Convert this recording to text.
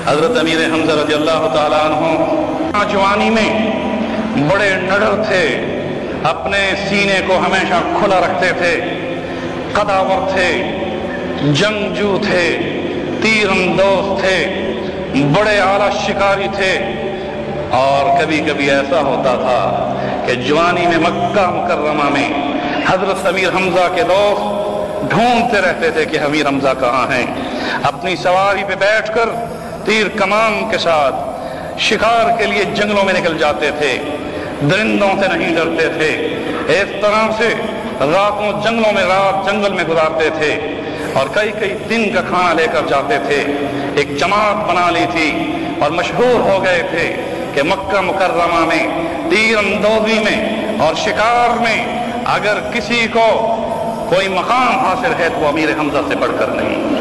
حضرت امیر حمزہ رضی اللہ تعالیٰ عنہ جوانی میں بڑے نڈر تھے، اپنے سینے کو ہمیشہ کھلا رکھتے تھے، قداور تھے، جنگجو تھے، تیر اندوز تھے، بڑے اعلیٰ شکاری تھے۔ اور کبھی کبھی ایسا ہوتا تھا کہ جوانی میں مکہ مکرمہ میں حضرت امیر حمزہ کے دوست ڈھونڈتے رہتے تھے کہ امیر حمزہ کہاں ہیں۔ اپنی سواری پہ بیٹھ کر تیر کمان کے ساتھ شکار کے لیے جنگلوں میں نکل جاتے تھے، درندوں سے نہیں ڈرتے تھے، اس طرح سے راتوں جنگلوں میں رات جنگل میں گزارتے تھے اور کئی کئی دن کا کھانا لے کر جاتے تھے۔ ایک جماعت بنا لی تھی اور مشہور ہو گئے تھے کہ مکہ مکرمہ میں تیر اندوزی میں اور شکار میں اگر کسی کو کوئی مقام حاصل ہے تو وہ امیر حمزہ سے بڑھ کر نہیں۔